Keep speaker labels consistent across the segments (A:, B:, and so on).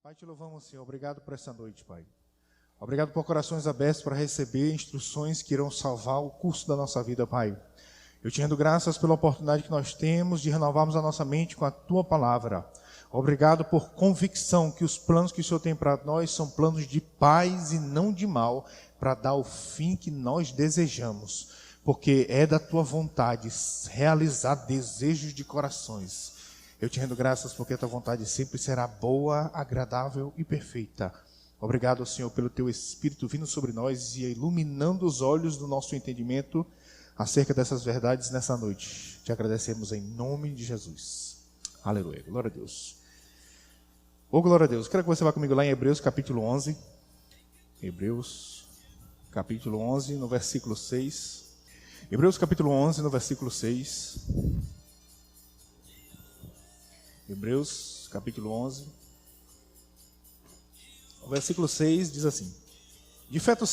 A: Pai, te louvamos, Senhor. Obrigado por essa noite, Pai. Obrigado por corações abertos para receber instruções que irão salvar o curso da nossa vida, Pai. Eu te rendo graças pela oportunidade que nós temos de renovarmos a nossa mente com a Tua palavra. Obrigado por convicção que os planos que o Senhor tem para nós são planos de paz e não de mal, para dar o fim que nós desejamos. Porque é da Tua vontade realizar desejos de corações. Eu te rendo graças porque a Tua vontade sempre será boa, agradável e perfeita. Obrigado, Senhor, pelo Teu Espírito vindo sobre nós e iluminando os olhos do nosso entendimento acerca dessas verdades nessa noite. Te agradecemos em nome de Jesus. Aleluia. Glória a Deus. Glória a Deus. Quero que você vá comigo lá em Hebreus capítulo 11. Hebreus capítulo 11, no versículo 6. Hebreus capítulo 11, no versículo 6. Hebreus capítulo 11. O versículo 6 diz assim: de fato,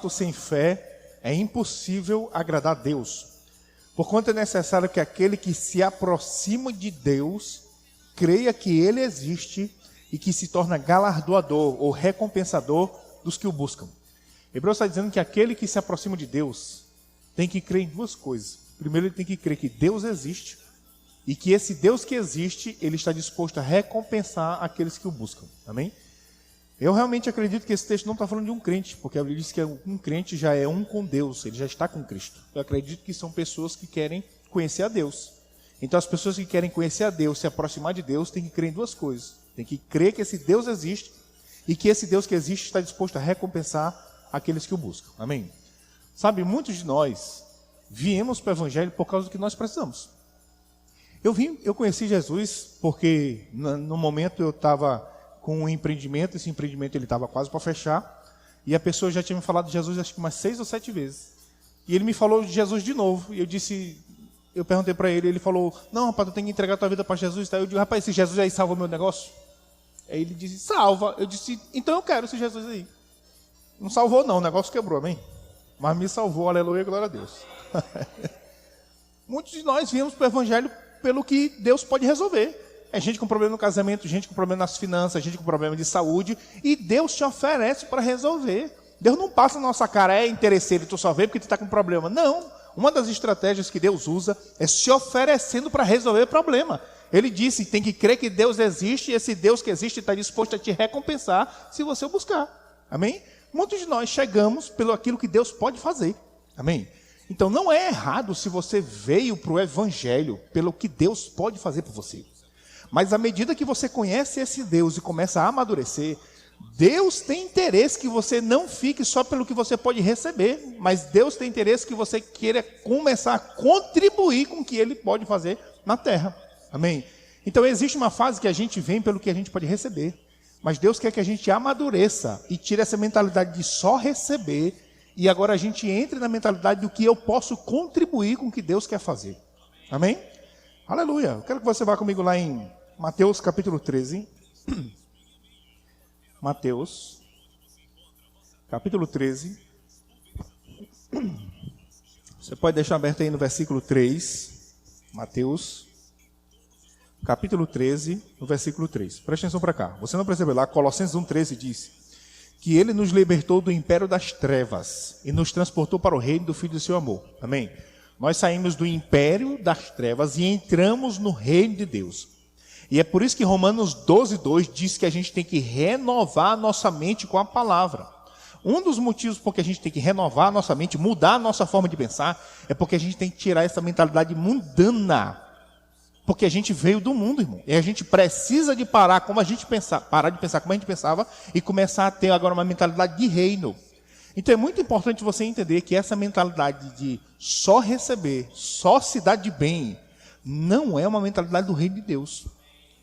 A: sem fé é impossível agradar a Deus, porquanto é necessário que aquele que se aproxima de Deus creia que Ele existe e que se torna galardoador ou recompensador dos que o buscam. Hebreus está dizendo que aquele que se aproxima de Deus tem que crer em duas coisas. Primeiro, ele tem que crer que Deus existe e que esse Deus que existe, Ele está disposto a recompensar aqueles que o buscam. Amém? Eu realmente acredito que esse texto não está falando de um crente, porque a Bíblia diz que um crente já é um com Deus, ele já está com Cristo. Eu acredito que são pessoas que querem conhecer a Deus. Então as pessoas que querem conhecer a Deus, se aproximar de Deus, têm que crer em duas coisas. Tem que crer que esse Deus existe e que esse Deus que existe está disposto a recompensar aqueles que o buscam. Amém? Sabe, muitos de nós viemos para o Evangelho por causa do que nós precisamos. Eu conheci Jesus porque no momento eu estava com um empreendimento, esse empreendimento ele estava quase para fechar, e a pessoa já tinha me falado de Jesus acho que umas 6 ou 7 vezes. E ele me falou de Jesus de novo, e eu perguntei para ele, ele falou, não, rapaz, tu tem que entregar a tua vida para Jesus. Eu digo, rapaz, esse Jesus aí salva o meu negócio? Aí ele disse, salva. Eu disse, então eu quero esse Jesus aí. Não salvou não, o negócio quebrou, amém? Mas me salvou, aleluia, glória a Deus. Muitos de nós viemos para o Evangelho pelo que Deus pode resolver. É gente com problema no casamento, gente com problema nas finanças, gente com problema de saúde, e Deus te oferece para resolver. Deus não passa na nossa cara, é interesseiro, tu só vê porque tu está com problema. Não, uma das estratégias que Deus usa é se oferecendo para resolver o problema. Ele disse, tem que crer que Deus existe, e esse Deus que existe está disposto a te recompensar se você o buscar. Amém? Muitos de nós chegamos pelo aquilo que Deus pode fazer. Amém? Então não é errado se você veio para o Evangelho pelo que Deus pode fazer por você. Mas à medida que você conhece esse Deus e começa a amadurecer, Deus tem interesse que você não fique só pelo que você pode receber, mas Deus tem interesse que você queira começar a contribuir com o que Ele pode fazer na terra. Amém? Então existe uma fase que a gente vem pelo que a gente pode receber, mas Deus quer que a gente amadureça e tire essa mentalidade de só receber, e agora a gente entre na mentalidade do que eu posso contribuir com o que Deus quer fazer. Amém? Aleluia. Eu quero que você vá comigo lá em Mateus capítulo 13. Mateus capítulo 13. Você pode deixar aberto aí no versículo 3. Mateus capítulo 13, no versículo 3. Presta atenção para cá. Você não percebeu lá, Colossenses 1,13 diz que Ele nos libertou do império das trevas e nos transportou para o reino do Filho do seu amor. Amém? Nós saímos do império das trevas e entramos no reino de Deus. E é por isso que Romanos 12:2 diz que a gente tem que renovar a nossa mente com a palavra. Um dos motivos por que a gente tem que renovar a nossa mente, mudar a nossa forma de pensar, é porque a gente tem que tirar essa mentalidade mundana. Porque a gente veio do mundo, irmão. E a gente precisa de parar de pensar como a gente pensava e começar a ter agora uma mentalidade de reino. Então é muito importante você entender que essa mentalidade de só receber, só se dar de bem, não é uma mentalidade do reino de Deus.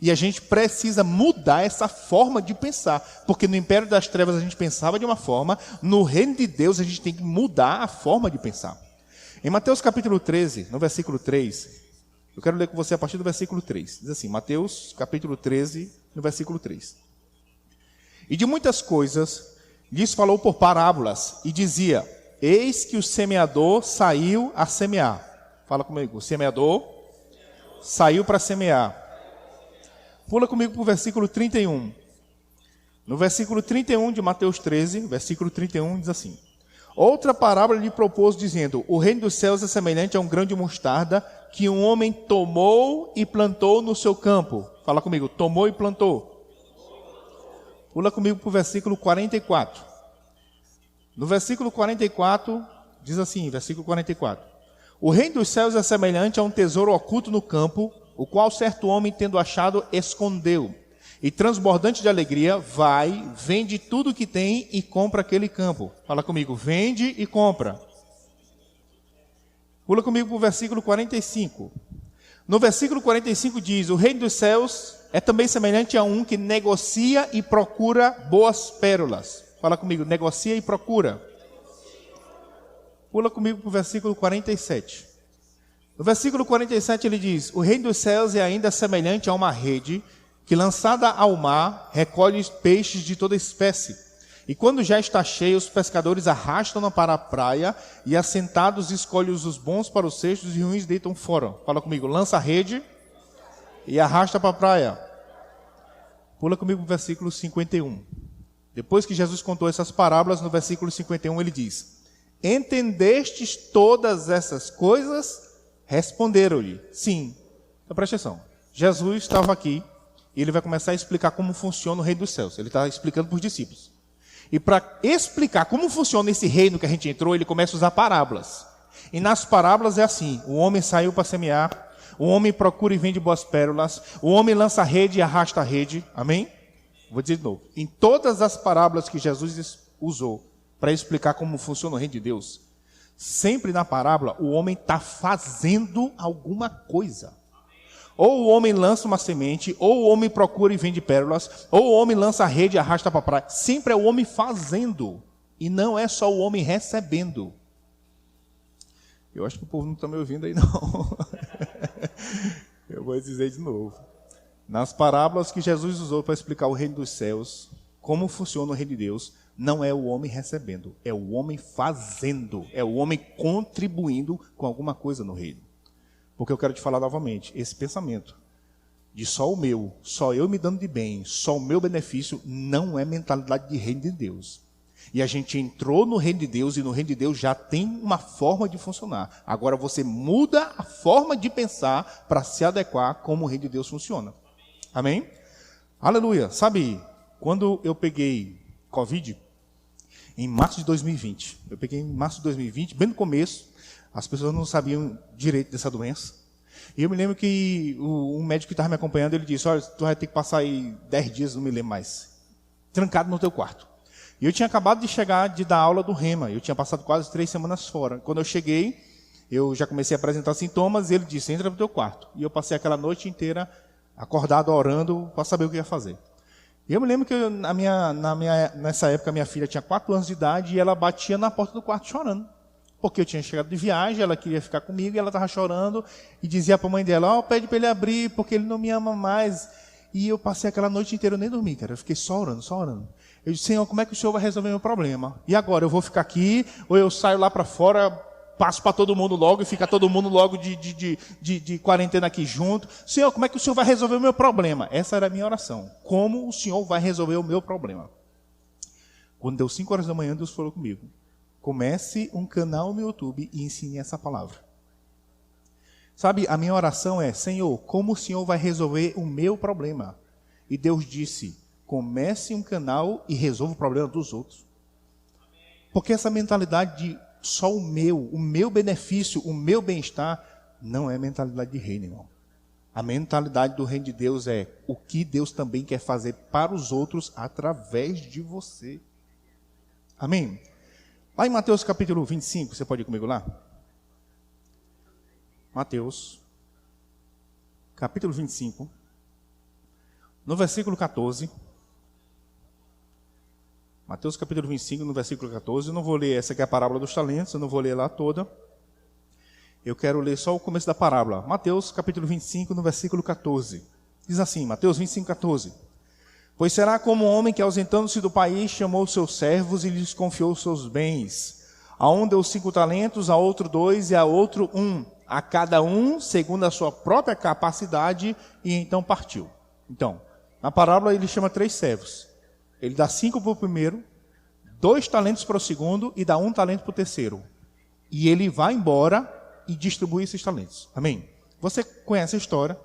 A: E a gente precisa mudar essa forma de pensar. Porque no império das trevas a gente pensava de uma forma, no reino de Deus a gente tem que mudar a forma de pensar. Em Mateus capítulo 13, no versículo 3, eu quero ler com você a partir do versículo 3. Diz assim, Mateus capítulo 13, no versículo 3. E de muitas coisas lhes falou por parábolas, e dizia, eis que o semeador saiu a semear. Fala comigo, o semeador saiu para semear. Pula comigo para o versículo 31. No versículo 31 de Mateus 13, versículo 31 diz assim: outra parábola lhe propôs, dizendo: o reino dos céus é semelhante a um grão de mostarda que um homem tomou e plantou no seu campo. Fala comigo, tomou e plantou. Pula comigo para o versículo 44. No versículo 44, diz assim, versículo 44. O reino dos céus é semelhante a um tesouro oculto no campo, o qual certo homem, tendo achado, escondeu. E transbordante de alegria, vai, vende tudo o que tem e compra aquele campo. Fala comigo, vende e compra. Pula comigo para o versículo 45. No versículo 45 diz: o reino dos céus é também semelhante a um que negocia e procura boas pérolas. Fala comigo, negocia e procura. Pula comigo para o versículo 47. No versículo 47 ele diz: o reino dos céus é ainda semelhante a uma rede que, lançada ao mar, recolhe peixes de toda espécie. E quando já está cheia, os pescadores arrastam-na para a praia e, assentados, escolhem os bons para os cestos e ruins deitam fora. Fala comigo, lança a rede e arrasta para a praia. Pula comigo para o versículo 51. Depois que Jesus contou essas parábolas, no versículo 51 ele diz: entendestes todas essas coisas? Responderam-lhe, sim. Então preste atenção. Jesus estava aqui e ele vai começar a explicar como funciona o reino dos céus. Ele está explicando para os discípulos. E para explicar como funciona esse reino que a gente entrou, ele começa a usar parábolas. E nas parábolas é assim: o homem saiu para semear, o homem procura e vende boas pérolas, o homem lança a rede e arrasta a rede. Amém? Vou dizer de novo. Em todas as parábolas que Jesus usou para explicar como funciona o reino de Deus, sempre na parábola o homem está fazendo alguma coisa. Ou o homem lança uma semente, ou o homem procura e vende pérolas, ou o homem lança a rede e arrasta para a praia. Sempre é o homem fazendo, e não é só o homem recebendo. Eu acho que o povo não está me ouvindo aí, não. Eu vou dizer de novo. Nas parábolas que Jesus usou para explicar o reino dos céus, como funciona o reino de Deus, não é o homem recebendo, é o homem fazendo, é o homem contribuindo com alguma coisa no reino. Porque eu quero te falar novamente, esse pensamento de só o meu, só eu me dando de bem, só o meu benefício, não é mentalidade de reino de Deus. E a gente entrou no reino de Deus, e no reino de Deus já tem uma forma de funcionar. Agora você muda a forma de pensar para se adequar como o reino de Deus funciona. Amém? Aleluia. Sabe, quando eu peguei Covid, em março de 2020, eu peguei em março de 2020, bem no começo, as pessoas não sabiam direito dessa doença. E eu me lembro que um médico que estava me acompanhando, ele disse: olha, tu vai ter que passar aí 10 dias, não me lembro mais, trancado no teu quarto. E eu tinha acabado de chegar de dar aula do Rema, eu tinha passado quase 3 semanas fora. Quando eu cheguei, eu já comecei a apresentar sintomas, e ele disse: entra no teu quarto. E eu passei aquela noite inteira acordado, orando, para saber o que ia fazer. E eu me lembro que nessa época minha filha tinha 4 anos de idade, e ela batia na porta do quarto chorando. Porque eu tinha chegado de viagem, ela queria ficar comigo, e ela estava chorando, e dizia para a mãe dela: ó, pede para ele abrir, porque ele não me ama mais. E eu passei aquela noite inteira, eu nem dormi, cara, eu fiquei só orando, só orando. Eu disse: Senhor, como é que o Senhor vai resolver meu problema? E agora, eu vou ficar aqui, ou eu saio lá para fora, passo para todo mundo logo, e fica todo mundo logo de quarentena aqui junto. Senhor, como é que o Senhor vai resolver o meu problema? Essa era a minha oração. Como o Senhor vai resolver o meu problema? Quando deu 5 horas da manhã, Deus falou comigo: comece um canal no YouTube e ensine essa palavra. Sabe, a minha oração é: Senhor, como o Senhor vai resolver o meu problema? E Deus disse: comece um canal e resolva o problema dos outros. Porque essa mentalidade de só o meu benefício, o meu bem-estar, não é mentalidade de reino, irmão. A mentalidade do reino de Deus é o que Deus também quer fazer para os outros através de você. Amém? Lá em Mateus capítulo 25, você pode ir comigo lá? Mateus, capítulo 25, no versículo 14. Mateus capítulo 25, no versículo 14. Eu não vou ler, essa aqui é a parábola dos talentos, eu não vou ler lá toda. Eu quero ler só o começo da parábola. Mateus capítulo 25, no versículo 14. Diz assim, Mateus 25, 14. Pois será como um homem que, ausentando-se do país, chamou seus servos e lhes confiou seus bens. A um deu 5 talentos, a outro 2 e a outro 1. A cada um segundo a sua própria capacidade, e então partiu. Então, na parábola ele chama 3 servos. Ele dá 5 para o primeiro, 2 talentos para o segundo e dá 1 talento para o terceiro. E ele vai embora e distribui esses talentos. Amém? Você conhece a história.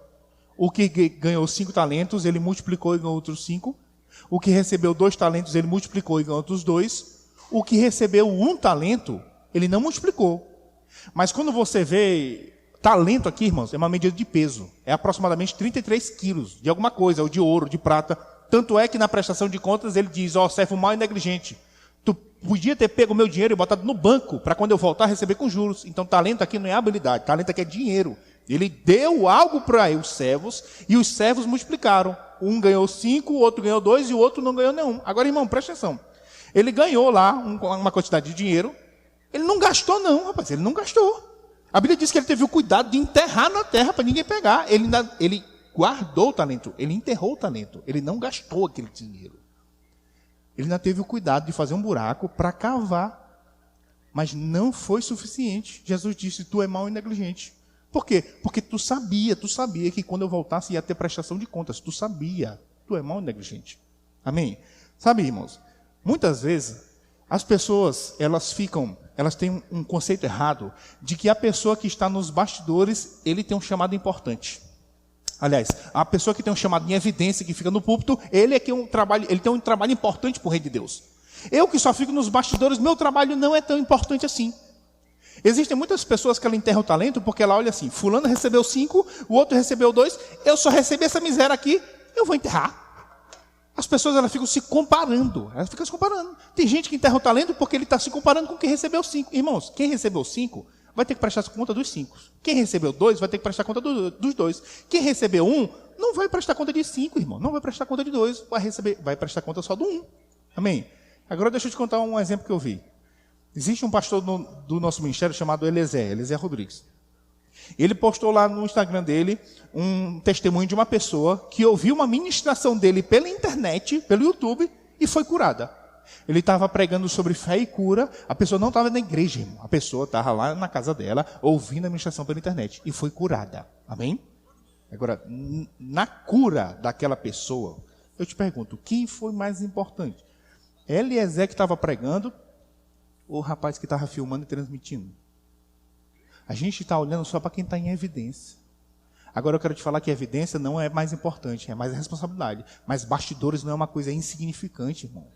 A: O que ganhou 5 talentos, ele multiplicou e ganhou outros 5. O que recebeu 2 talentos, ele multiplicou e ganhou outros 2. O que recebeu 1 talento, ele não multiplicou. Mas quando você vê talento aqui, irmãos, é uma medida de peso. É aproximadamente 33 quilos de alguma coisa, ou de ouro, de prata. Tanto é que na prestação de contas ele diz, servo mau e negligente. Tu podia ter pego o meu dinheiro e botado no banco, para quando eu voltar receber com juros. Então talento aqui não é habilidade, talento aqui é dinheiro. Ele deu algo para os servos, e os servos multiplicaram. Um ganhou 5, o outro ganhou 2, e o outro não ganhou nenhum. Agora, irmão, presta atenção. Ele ganhou lá uma quantidade de dinheiro. Ele não gastou não, rapaz, ele não gastou. A Bíblia diz que ele teve o cuidado de enterrar na terra para ninguém pegar. Ele guardou o talento, ele enterrou o talento. Ele não gastou aquele dinheiro. Ele ainda teve o cuidado de fazer um buraco para cavar. Mas não foi suficiente. Jesus disse, tu é mau e negligente. Por quê? Porque tu sabia que quando eu voltasse ia ter prestação de contas. Tu sabia, tu é mau e negligente. Amém? Sabe, irmãos, muitas vezes as pessoas, elas têm um conceito errado de que a pessoa que está nos bastidores, ele tem um chamado importante. Aliás, a pessoa que tem um chamado em evidência, que fica no púlpito, ele tem um trabalho importante para o reino de Deus. Eu que só fico nos bastidores, meu trabalho não é tão importante assim. Existem muitas pessoas que ela enterram o talento porque ela olha assim, fulano recebeu 5, o outro recebeu 2, eu só recebi essa miséria aqui, eu vou enterrar. As pessoas elas ficam se comparando, Tem gente que enterra o talento porque ele está se comparando com quem recebeu 5. Irmãos, quem recebeu 5 vai ter que prestar conta dos 5. Quem recebeu 2 vai ter que prestar conta dos 2. Quem recebeu 1 não vai prestar conta de 5, irmão. Não vai prestar conta de 2, vai prestar conta só do 1. Amém? Agora deixa eu te contar um exemplo que eu vi. Existe um pastor do nosso ministério chamado Eliezer Rodrigues. Ele postou lá no Instagram dele um testemunho de uma pessoa que ouviu uma ministração dele pela internet, pelo YouTube, e foi curada. Ele estava pregando sobre fé e cura, a pessoa não estava na igreja, irmão. A pessoa estava lá na casa dela, ouvindo a ministração pela internet, e foi curada. Amém? Agora, na cura daquela pessoa, eu te pergunto, quem foi mais importante? Eliezer que estava pregando, ou o rapaz que estava filmando e transmitindo? A gente está olhando só para quem está em evidência. Agora eu quero te falar que a evidência não é mais importante, é mais a responsabilidade. Mas bastidores não é uma coisa insignificante, irmão.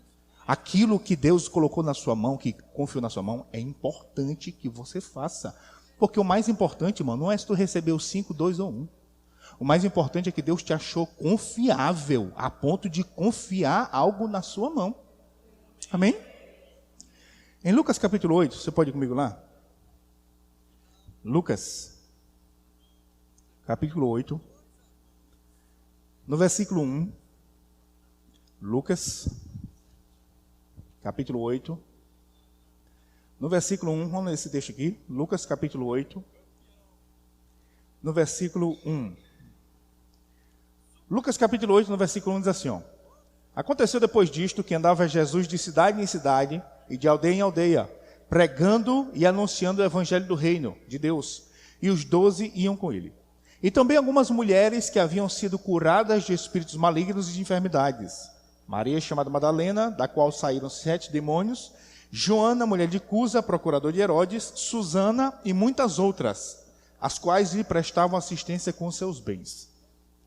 A: Aquilo que Deus colocou na sua mão, que confiou na sua mão, é importante que você faça. Porque o mais importante, irmão, não é se tu recebeu 5, 2 ou 1. O mais importante é que Deus te achou confiável, a ponto de confiar algo na sua mão. Amém? Em Lucas capítulo 8, você pode ir comigo lá? Lucas, capítulo 8, no versículo 1. Lucas, capítulo 8, no versículo 1, vamos ler esse texto aqui. Lucas, capítulo 8, no versículo 1. Lucas, capítulo 8, no versículo 1 diz assim, Aconteceu depois disto que andava Jesus de cidade em cidade e de aldeia em aldeia, pregando e anunciando o evangelho do reino de Deus, e os 12 iam com ele. E também algumas mulheres que haviam sido curadas de espíritos malignos e de enfermidades. Maria, chamada Madalena, da qual saíram 7 demônios, Joana, mulher de Cusa, procurador de Herodes, Susana e muitas outras, as quais lhe prestavam assistência com seus bens.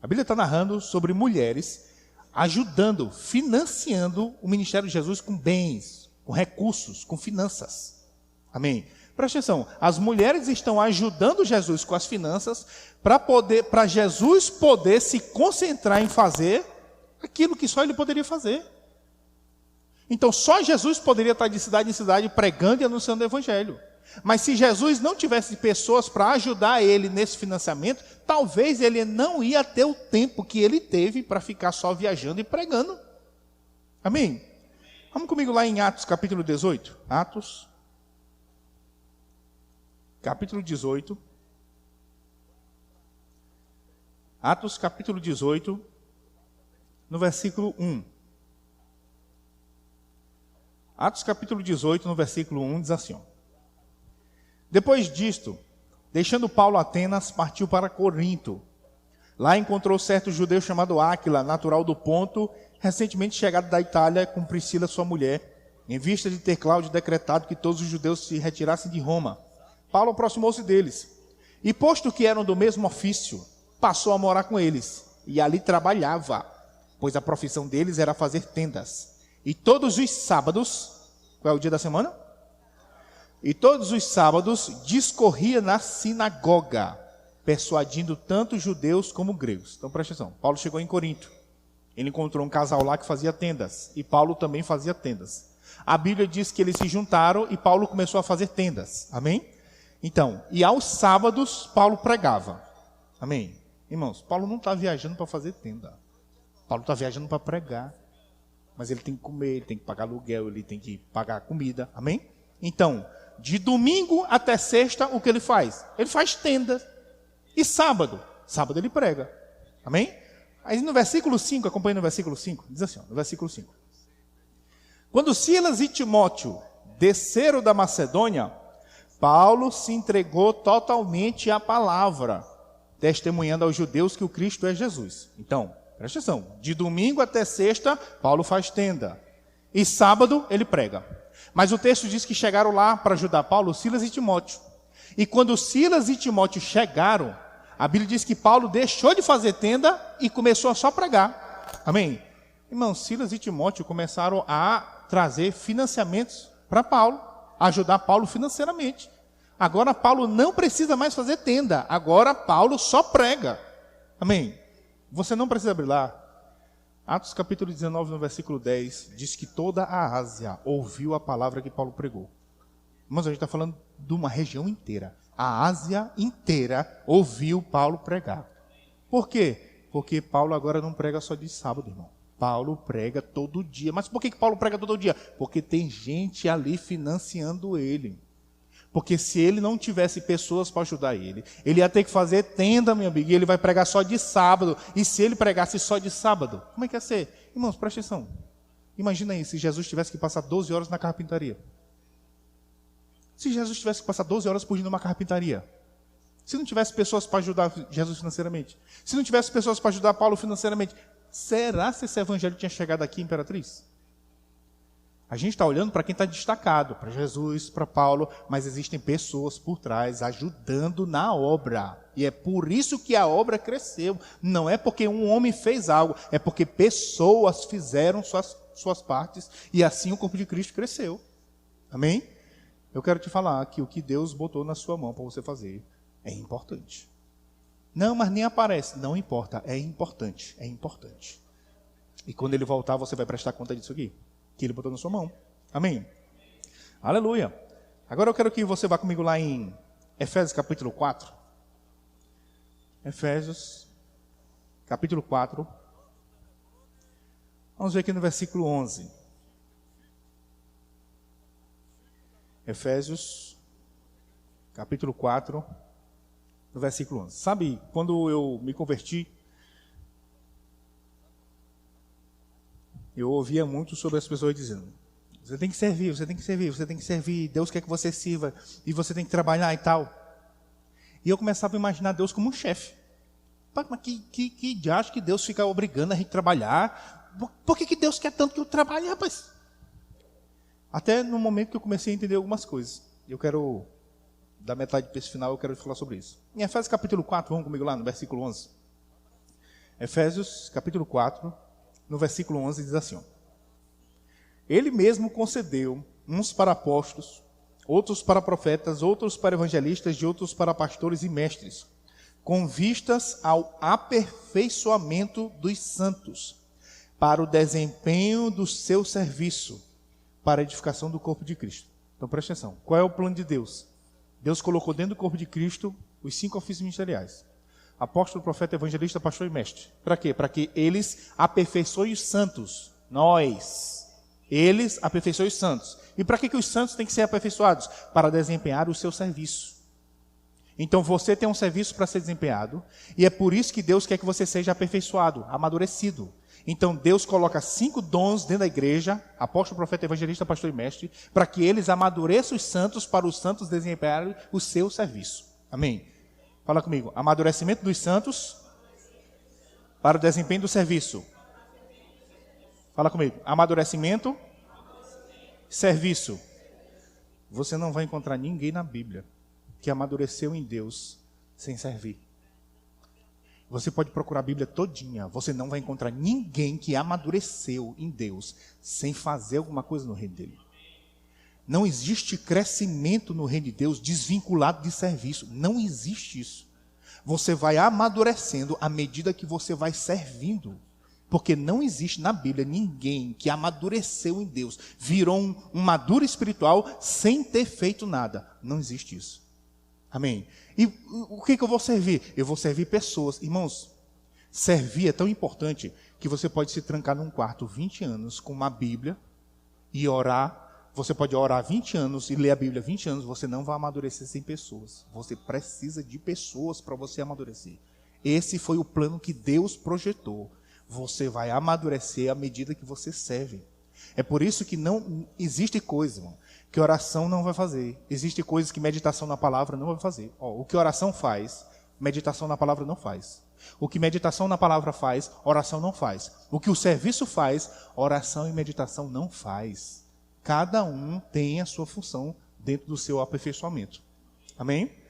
A: A Bíblia está narrando sobre mulheres ajudando, financiando o ministério de Jesus com bens, com recursos, com finanças. Amém? Presta atenção, as mulheres estão ajudando Jesus com as finanças para Jesus poder se concentrar em fazer aquilo que só ele poderia fazer. Então só Jesus poderia estar de cidade em cidade pregando e anunciando o evangelho. Mas se Jesus não tivesse pessoas para ajudar ele nesse financiamento, talvez ele não ia ter o tempo que ele teve para ficar só viajando e pregando. Amém? Vamos comigo lá em Atos capítulo 18. Atos capítulo 18. Atos capítulo 18, no versículo 1. Atos capítulo 18, no versículo 1, diz assim, Depois disto, deixando Paulo Atenas, partiu para Corinto. Lá encontrou certo judeu chamado Áquila, natural do Ponto, recentemente chegado da Itália com Priscila, sua mulher, em vista de ter Cláudio decretado que todos os judeus se retirassem de Roma. Paulo aproximou-se deles e, posto que eram do mesmo ofício, passou a morar com eles e ali trabalhava, pois a profissão deles era fazer tendas. E todos os sábados, qual é o dia da semana? E todos os sábados discorria na sinagoga, persuadindo tanto judeus como gregos. Então presta atenção, Paulo chegou em Corinto. Ele encontrou um casal lá que fazia tendas, e Paulo também fazia tendas. A Bíblia diz que eles se juntaram e Paulo começou a fazer tendas. Amém? Então, e aos sábados Paulo pregava. Amém? Irmãos, Paulo não está viajando para fazer tenda. Paulo está viajando para pregar. Mas ele tem que comer, ele tem que pagar aluguel, ele tem que pagar comida. Amém? Então, de domingo até sexta, o que ele faz? Ele faz tenda. E sábado ele prega. Amém? Aí no versículo 5, acompanha no versículo 5, diz assim, ó, no versículo 5. Quando Silas e Timóteo desceram da Macedônia, Paulo se entregou totalmente à palavra, testemunhando aos judeus que o Cristo é Jesus. Então, presta atenção, de domingo até sexta, Paulo faz tenda. E sábado ele prega. Mas o texto diz que chegaram lá para ajudar Paulo, Silas e Timóteo. E quando Silas e Timóteo chegaram, a Bíblia diz que Paulo deixou de fazer tenda e começou a só pregar. Amém? Irmãos, Silas e Timóteo começaram a trazer financiamentos para Paulo, ajudar Paulo financeiramente. Agora Paulo não precisa mais fazer tenda, agora Paulo só prega. Amém? Você não precisa abrir lá. Atos capítulo 19, no versículo 10, diz que toda a Ásia ouviu a palavra que Paulo pregou. Mas a gente está falando de uma região inteira. A Ásia inteira ouviu Paulo pregar. Por quê? Porque Paulo agora não prega só de sábado, irmão. Paulo prega todo dia. Mas por que Paulo prega todo dia? Porque tem gente ali financiando ele. Porque se ele não tivesse pessoas para ajudar ele, ele ia ter que fazer tenda, meu amigo, e ele vai pregar só de sábado. E se ele pregasse só de sábado, como é que ia ser? Irmãos, presta atenção. Imagina aí, se Jesus tivesse que passar 12 horas na carpintaria. Se Jesus tivesse que passar 12 horas por dia numa carpintaria. Se não tivesse pessoas para ajudar Jesus financeiramente. Se não tivesse pessoas para ajudar Paulo financeiramente. Será que esse evangelho tinha chegado aqui, Imperatriz? A gente está olhando para quem está destacado, para Jesus, para Paulo, mas existem pessoas por trás ajudando na obra. E é por isso que a obra cresceu. Não é porque um homem fez algo, é porque pessoas fizeram suas partes e assim o corpo de Cristo cresceu. Amém? Eu quero te falar que o que Deus botou na sua mão para você fazer é importante. Não, mas nem aparece. Não importa, é importante, é importante. E quando ele voltar, você vai prestar conta disso aqui, que ele botou na sua mão. Amém? Aleluia. Agora eu quero que você vá comigo lá em Efésios capítulo 4. Efésios capítulo 4. Vamos ver aqui no versículo 11. Efésios capítulo 4, no versículo 11. Sabe, quando eu me converti, eu ouvia muito sobre as pessoas dizendo: você tem que servir, você tem que servir, você tem que servir, Deus quer que você sirva, e você tem que trabalhar e tal. E eu começava a imaginar Deus como um chefe. Mas que diacho que Deus fica obrigando a gente a trabalhar? Por que Deus quer tanto que eu trabalhe, rapaz? Até no momento que eu comecei a entender algumas coisas. Eu quero, da metade para esse final, eu quero falar sobre isso. Em Efésios capítulo 4, vamos comigo lá no versículo 11. Efésios capítulo 4, no versículo 11 diz assim: ó, ele mesmo concedeu uns para apóstolos, outros para profetas, outros para evangelistas, e outros para pastores e mestres, com vistas ao aperfeiçoamento dos santos, para o desempenho do seu serviço, para a edificação do corpo de Cristo. Então presta atenção, qual é o plano de Deus? Deus colocou dentro do corpo de Cristo os 5 ofícios ministeriais: apóstolo, profeta, evangelista, pastor e mestre. Para quê? Para que eles aperfeiçoem os santos. Eles aperfeiçoem os santos. E para que os santos têm que ser aperfeiçoados? Para desempenhar o seu serviço. Então você tem um serviço para ser desempenhado, e é por isso que Deus quer que você seja aperfeiçoado, amadurecido. Então Deus coloca 5 dons dentro da igreja: apóstolo, profeta, evangelista, pastor e mestre, para que eles amadureçam os santos, para os santos desempenharem o seu serviço. Amém? Fala comigo: amadurecimento dos santos para o desempenho do serviço. Fala comigo. Amadurecimento, serviço. Você não vai encontrar ninguém na Bíblia que amadureceu em Deus sem servir. Você pode procurar a Bíblia todinha, você não vai encontrar ninguém que amadureceu em Deus sem fazer alguma coisa no reino dele. Não existe crescimento no reino de Deus desvinculado de serviço. Não existe isso. Você vai amadurecendo à medida que você vai servindo. Porque não existe na Bíblia ninguém que amadureceu em Deus, virou um maduro espiritual sem ter feito nada. Não existe isso. Amém? E o que eu vou servir? Eu vou servir pessoas. Irmãos, servir é tão importante que você pode se trancar num quarto 20 anos com uma Bíblia e orar. Você pode orar 20 anos e ler a Bíblia 20 anos, você não vai amadurecer sem pessoas. Você precisa de pessoas para você amadurecer. Esse foi o plano que Deus projetou. Você vai amadurecer à medida que você serve. É por isso que não existe coisa, irmão, que oração não vai fazer. Existe coisas que meditação na palavra não vai fazer. O que oração faz, meditação na palavra não faz. O que meditação na palavra faz, oração não faz. O que o serviço faz, oração e meditação não faz. Cada um tem a sua função dentro do seu aperfeiçoamento. Amém?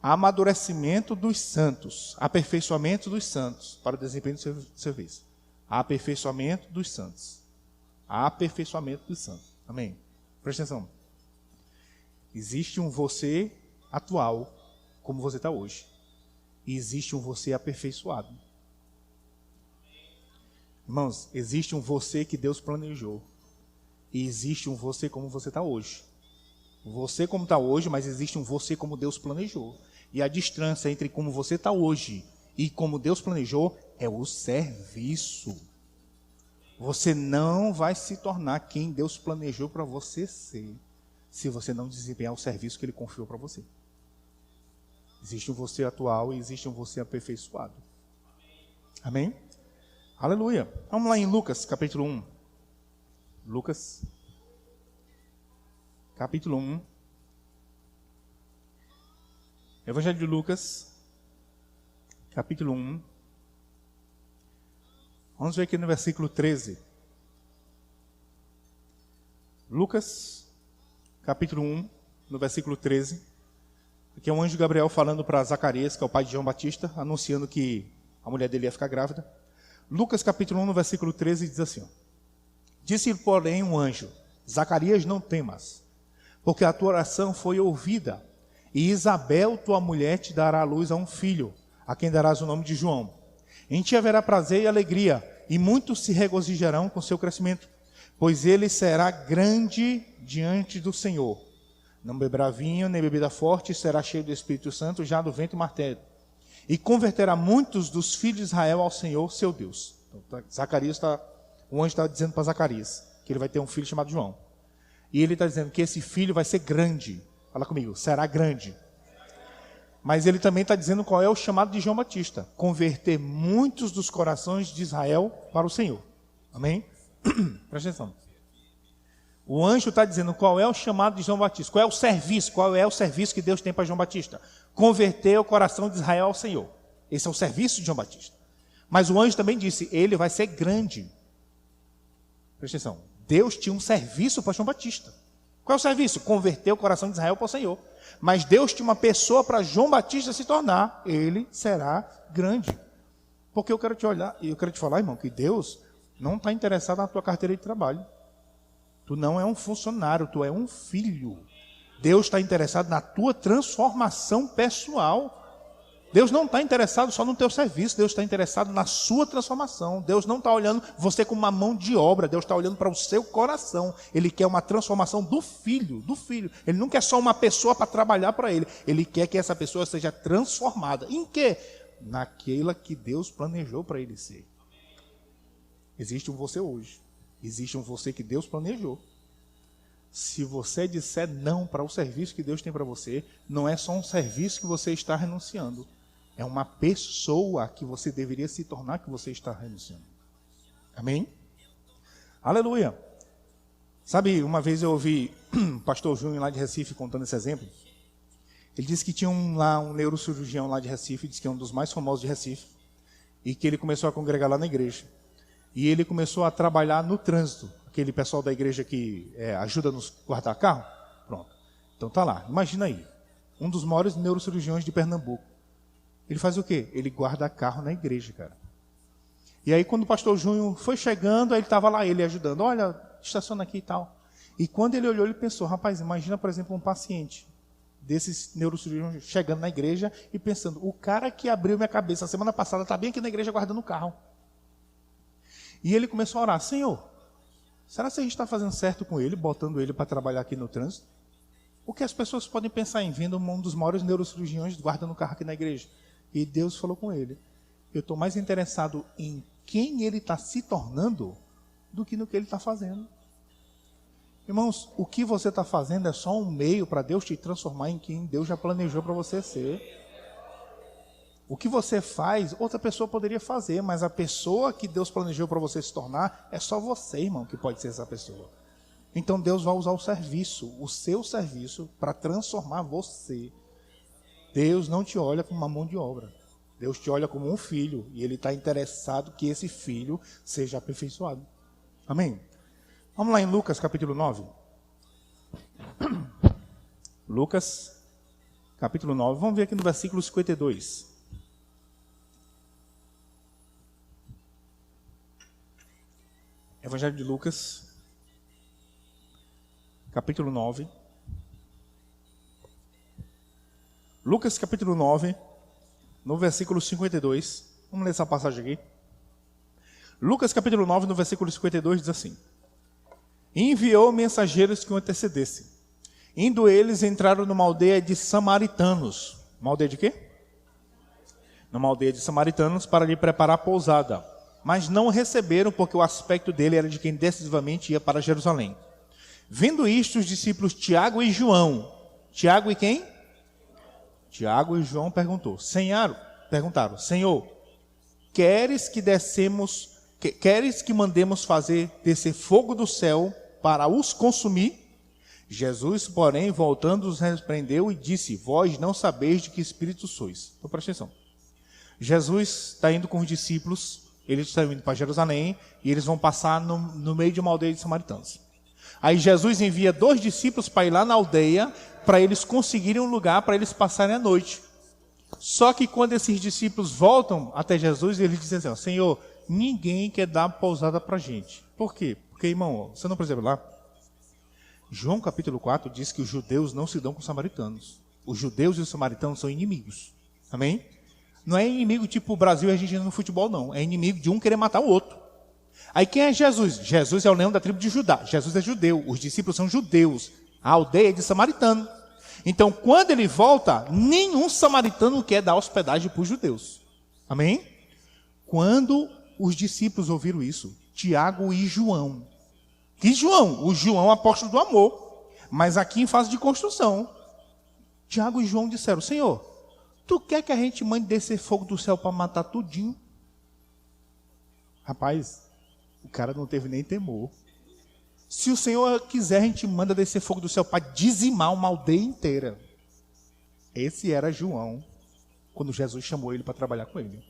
A: Amadurecimento dos santos, aperfeiçoamento dos santos para o desempenho do serviço. Aperfeiçoamento dos santos. Aperfeiçoamento dos santos. Amém? Presta atenção. Existe um você atual, como você está hoje. E existe um você aperfeiçoado. Irmãos, existe um você que Deus planejou. E existe um você como você está hoje. Você como está hoje, mas existe um você como Deus planejou. E a distância entre como você está hoje e como Deus planejou é o serviço. Você não vai se tornar quem Deus planejou para você ser, se você não desempenhar o serviço que Ele confiou para você. Existe um você atual e existe um você aperfeiçoado. Amém? Aleluia. Vamos lá em Lucas, capítulo 1. Lucas, capítulo 1. Evangelho de Lucas, capítulo 1. Vamos ver aqui no versículo 13. Lucas, capítulo 1, no versículo 13. Aqui é um anjo Gabriel falando para Zacarias, que é o pai de João Batista, anunciando que a mulher dele ia ficar grávida. Lucas, capítulo 1, no versículo 13, diz assim: Disse-lhe, porém, um anjo: Zacarias, não temas, porque a tua oração foi ouvida, e Isabel, tua mulher, te dará à luz a um filho, a quem darás o nome de João. Em ti haverá prazer e alegria, e muitos se regozijarão com seu crescimento, pois ele será grande diante do Senhor. Não beberá vinho, nem bebida forte, será cheio do Espírito Santo, já do ventre e martelo. E converterá muitos dos filhos de Israel ao Senhor, seu Deus. Então, o anjo está dizendo para Zacarias que ele vai ter um filho chamado João. E ele está dizendo que esse filho vai ser grande. Fala comigo, será grande. Mas ele também está dizendo qual é o chamado de João Batista: converter muitos dos corações de Israel para o Senhor. Amém? Presta atenção. O anjo está dizendo qual é o chamado de João Batista. Qual é o serviço que Deus tem para João Batista? Converter o coração de Israel ao Senhor. Esse é o serviço de João Batista. Mas o anjo também disse, ele vai ser grande. Presta atenção. Deus tinha um serviço para João Batista. Qual é o serviço? Converter o coração de Israel para o Senhor. Mas Deus tinha uma pessoa para João Batista se tornar. Ele será grande. Porque eu quero te falar, irmão, que Deus não está interessado na tua carteira de trabalho. Tu não é um funcionário, tu é um filho. Deus está interessado na tua transformação pessoal. Deus não está interessado só no teu serviço, Deus está interessado na sua transformação. Deus não está olhando você como uma mão de obra, Deus está olhando para o seu coração. Ele quer uma transformação do filho. Ele não quer só uma pessoa para trabalhar para ele. Ele quer que essa pessoa seja transformada. Em quê? Naquela que Deus planejou para ele ser. Existe um você hoje. Existe um você que Deus planejou. Se você disser não para o serviço que Deus tem para você, não é só um serviço que você está renunciando. É uma pessoa que você deveria se tornar que você está renunciando. Amém? Aleluia. Sabe, uma vez eu ouvi o pastor Júnior lá de Recife contando esse exemplo. Ele disse que tinha um neurocirurgião lá de Recife, disse que é um dos mais famosos de Recife, e que ele começou a congregar lá na igreja. E ele começou a trabalhar no trânsito. Aquele pessoal da igreja que ajuda a nos guardar carro. Pronto. Então tá lá. Imagina aí. Um dos maiores neurocirurgiões de Pernambuco. Ele faz o quê? Ele guarda carro na igreja, cara. E aí quando o pastor Júnior foi chegando, aí ele estava lá, ele ajudando. Olha, estaciona aqui e tal. E quando ele olhou, ele pensou, rapaz, imagina, por exemplo, um paciente desses neurocirurgiões chegando na igreja e pensando, o cara que abriu minha cabeça a semana passada está bem aqui na igreja guardando o carro. E ele começou a orar, Senhor, será que a gente está fazendo certo com ele, botando ele para trabalhar aqui no trânsito? O que as pessoas podem pensar em vendo um dos maiores neurocirurgiões guardando o carro aqui na igreja? E Deus falou com ele, eu estou mais interessado em quem ele está se tornando do que no que ele está fazendo. Irmãos, o que você está fazendo é só um meio para Deus te transformar em quem Deus já planejou para você ser. O que você faz, outra pessoa poderia fazer, mas a pessoa que Deus planejou para você se tornar, é só você, irmão, que pode ser essa pessoa. Então Deus vai usar o seu serviço, para transformar você. Deus não te olha como uma mão de obra. Deus te olha como um filho, e Ele está interessado que esse filho seja aperfeiçoado. Amém? Vamos lá em Lucas capítulo 9. Lucas capítulo 9. Vamos ver aqui no versículo 52. Evangelho de Lucas, capítulo 9. Lucas capítulo 9, no versículo 52. Vamos ler essa passagem aqui. Lucas capítulo 9, no versículo 52, diz assim: E enviou mensageiros que o antecedessem. Indo eles, entraram numa aldeia de samaritanos. Uma aldeia de quê? Numa aldeia de samaritanos, para lhe preparar pousada. Mas não o receberam, porque o aspecto dele era de quem decisivamente ia para Jerusalém. Vendo isto, os discípulos Tiago e João. Tiago e quem? Tiago e João perguntaram, Senhor, queres que mandemos fazer descer fogo do céu para os consumir? Jesus, porém, voltando, os repreendeu e disse, vós não sabeis de que espírito sois. Então presta atenção. Jesus está indo com os discípulos, eles estão indo para Jerusalém, e eles vão passar no meio de uma aldeia de samaritanos. Aí Jesus envia 2 discípulos para ir lá na aldeia, para eles conseguirem um lugar para eles passarem a noite. Só que quando esses discípulos voltam até Jesus, eles dizem assim, Senhor, ninguém quer dar pousada para a gente. Por quê? Porque, irmão, você não percebe lá? João capítulo 4 diz que os judeus não se dão com os samaritanos. Os judeus e os samaritanos são inimigos. Amém? Não é inimigo tipo o Brasil e a Argentina no futebol, não. É inimigo de um querer matar o outro. Aí quem é Jesus? Jesus é o leão da tribo de Judá. Jesus é judeu. Os discípulos são judeus. A aldeia é de samaritano. Então, quando ele volta, nenhum samaritano quer dar hospedagem para os judeus. Amém? Quando os discípulos ouviram isso, Tiago e João. Que João? O João, apóstolo do amor. Mas aqui em fase de construção. Tiago e João disseram, Senhor, tu quer que a gente mande descer fogo do céu para matar tudinho? Rapaz, o cara não teve nem temor. Se o Senhor quiser, a gente manda descer fogo do céu para dizimar uma aldeia inteira. Esse era João, quando Jesus chamou ele para trabalhar com ele.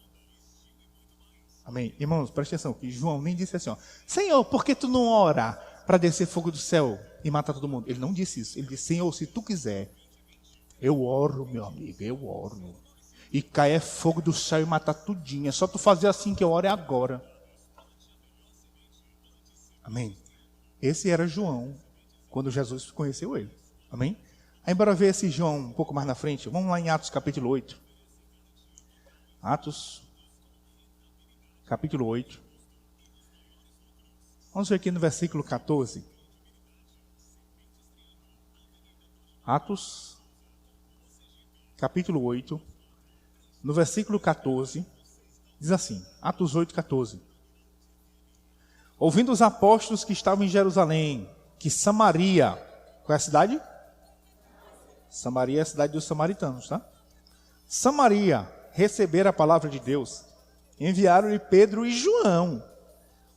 A: Amém? Irmãos, presta atenção, que João nem disse assim, Senhor, por que tu não ora para descer fogo do céu e matar todo mundo? Ele não disse isso. Ele disse, Senhor, se tu quiser, eu oro, meu amigo, eu oro. E cair fogo do céu e matar tudinho. É só tu fazer assim que eu oro é agora. Amém? Esse era João, quando Jesus conheceu ele. Amém? Aí bora ver esse João um pouco mais na frente. Vamos lá em Atos capítulo 8. Atos capítulo 8. Vamos ver aqui no versículo 14. Atos capítulo 8. No versículo 14. Diz assim. Atos 8, 14. Ouvindo os apóstolos que estavam em Jerusalém, que Samaria, qual é a cidade? Samaria é a cidade dos samaritanos, tá? Samaria, receber a palavra de Deus, enviaram-lhe Pedro e João,